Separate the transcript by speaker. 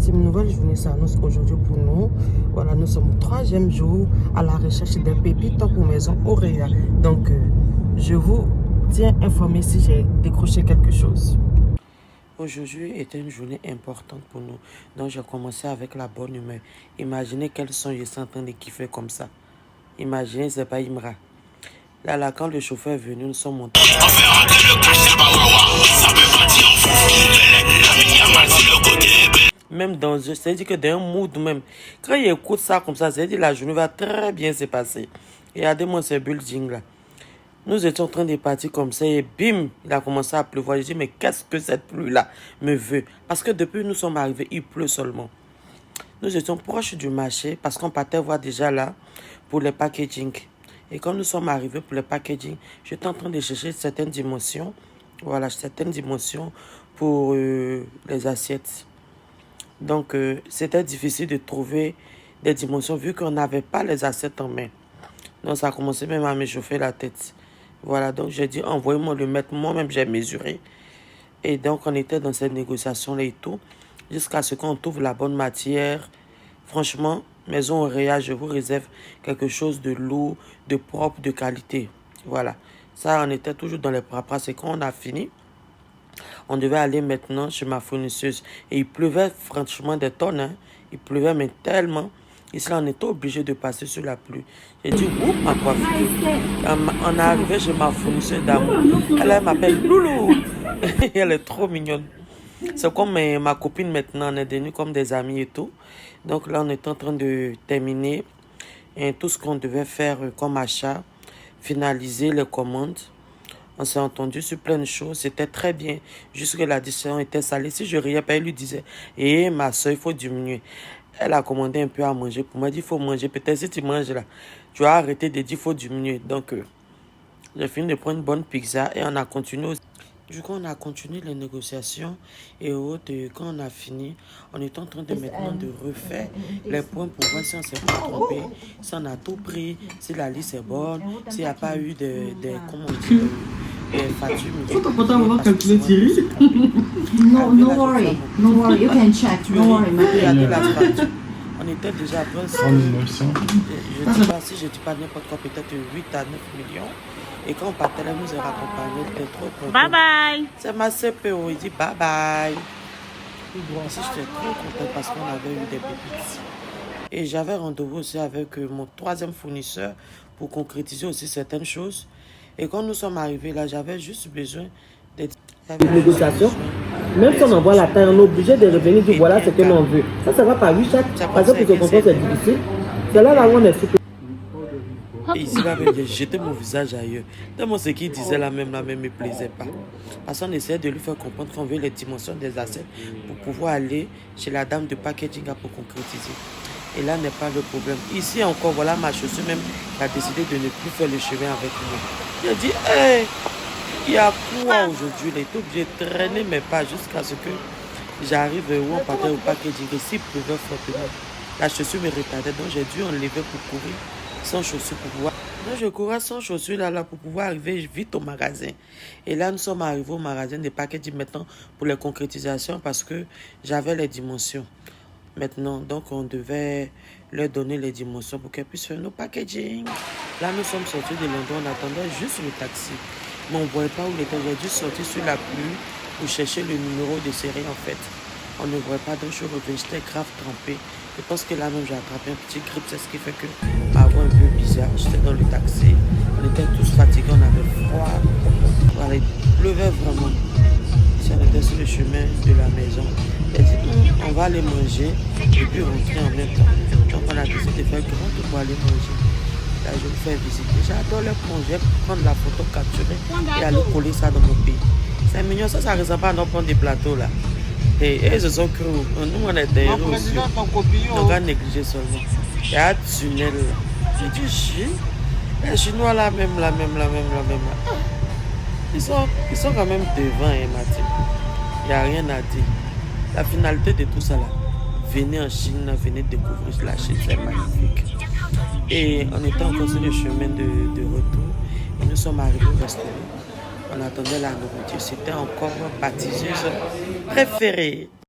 Speaker 1: team Nouvelle Journée s'annonce aujourd'hui pour nous. Voilà, nous sommes au 3e jour à la recherche des pépites pour maison Auréa. Donc, je vous tiens informé si j'ai décroché quelque chose. Aujourd'hui était une journée importante pour nous. Donc, j'ai commencé avec la bonne humeur. Imaginez quel son je suis en train de kiffer comme ça. Imaginez, c'est pas Imra. Là, quand le chauffeur est venu, nous sommes montés. Même dans, c'est-à-dire que dans un mood même, quand il écoute ça comme ça, c'est-à-dire que la journée va très bien se passer. Regardez-moi ce building là. Nous étions en train de partir comme ça et bim, il a commencé à pleuvoir. Je dis, mais qu'est-ce que cette pluie-là me veut? Parce que depuis nous sommes arrivés, il pleut seulement. Nous étions proches du marché parce qu'on partait voir déjà là pour le packaging. Et quand nous sommes arrivés pour le packaging, j'étais en train de chercher certaines dimensions. Voilà, certaines dimensions pour les assiettes. Donc, c'était difficile de trouver des dimensions vu qu'on n'avait pas les assiettes en main. Donc, ça a commencé même à me chauffer la tête. Voilà, donc j'ai dit, envoyez-moi le mettre. Moi-même, j'ai mesuré. Et donc, on était dans cette négociation-là et tout. Jusqu'à ce qu'on trouve la bonne matière. Franchement, Maison Auréa, je vous réserve quelque chose de lourd, de propre, de qualité. Voilà. Ça, on était toujours dans les paperasses. Et quand on a fini, on devait aller maintenant chez ma fournisseuse. Et il pleuvait franchement des tonnes. Hein. Il pleuvait, mais tellement. Ici, on était obligé de passer sur la pluie. J'ai dit, oups, ma coiffure. On est arrivé chez ma fournisseuse d'amour. Elle m'appelle Loulou. Elle est trop mignonne. C'est comme ma copine maintenant, on est devenus comme des amis et tout. Donc là, on est en train de terminer tout ce qu'on devait faire comme achat, finaliser les commandes. On s'est entendu sur plein de choses, c'était très bien. Jusque la décision était salée. Si je riais pas, elle lui disait, ma soeur, il faut diminuer. Elle a commandé un peu à manger pour moi. Elle dit, il faut manger. Peut-être si tu manges là, tu vas arrêter de dire, il faut diminuer. Donc, j'ai fini de prendre une bonne pizza et on a continué aussi. Du coup, on a continué les négociations et autres. Quand on a fini, on est en train de maintenant de refaire les points pour voir si on ne s'est pas trompé, si on a tout pris, si la liste est bonne, s'il n'y a pas eu comment on dit, des factures.
Speaker 2: No worry, you can check, no worry.
Speaker 1: On était déjà à 2900. Je ne dis pas, si je ne dis pas n'importe quoi, peut-être 8 à 9 millions. Et quand on partait là, nous a raccompagnés, c'était trop content.
Speaker 3: Bye bye.
Speaker 1: C'est ma CPO, il dit bye bye. Moi aussi, j'étais trop content parce qu'on avait eu des pépites. Et j'avais rendez-vous aussi avec mon 3e fournisseur pour concrétiser aussi certaines choses. Et quand nous sommes arrivés là, j'avais juste besoin de négociation. Même si on envoie la taille, on est obligé de revenir dire voilà ce que l'on veut. Ça va par 8 chaque. Parce que pour se comprendre, c'est difficile. C'est là où on est super. Et ici, là, j'ai jeté mon visage ailleurs. Tellement ce qu'il disait là même ne me plaisait pas. Parce qu'on essayait de lui faire comprendre qu'on veut les dimensions des assiettes pour pouvoir aller chez la dame de packaging pour concrétiser. Et là n'est pas le problème. Ici encore, voilà ma chaussure même qui a décidé de ne plus faire le chemin avec moi. J'ai dit, hey, il y a quoi aujourd'hui? Il est obligé de traîner mes pas jusqu'à ce que j'arrive où on partait au packaging. Et s'il pleuvait fortement, la chaussure me retardait. Donc j'ai dû enlever pour courir sans chaussures pour pouvoir. Donc je courais sans chaussures là pour pouvoir arriver vite au magasin. Et là nous sommes arrivés au magasin des packaging maintenant pour les concrétisations parce que j'avais les dimensions. Maintenant, donc on devait leur donner les dimensions pour qu'elles puissent faire nos packaging. Là nous sommes sortis de Londres, on attendait juste le taxi. Mais on ne voyait pas où il était. J'ai dû sortir sur la pluie pour chercher le numéro de série en fait. On ne voit pas, donc je suis revenu, j'étais grave trempé. Je pense que là même j'ai attrapé un petit grippe, c'est ce qui fait que ma voix un peu bizarre. J'étais dans le taxi, on était tous fatigués, on avait froid. Voilà, il pleuvait vraiment. Si on était sur le chemin de la maison, j'ai dit on va aller manger et puis rentrer en même temps. Donc on a décidé de faire grand tour pour aller manger. Là je vous fais visiter. J'adore le projet, prendre la photo capturée et aller coller ça dans mon pays. C'est mignon, ça ne ressemble pas à nos prendre des plateaux là. Et ils se sont crus. Nous, on est des héros aussi. On va négliger seulement. Il y a un tunnel là. J'ai dit, les Chinois là, même. Ils sont quand même devant, Mathieu. Il n'y a rien à dire. La finalité de tout ça là, venez en Chine, venez découvrir la Chine, c'est magnifique. Et on était encore sur le chemin de retour. Et nous sommes arrivés au restaurant. On attendait la nourriture. C'était encore ma baptiseuse préférée.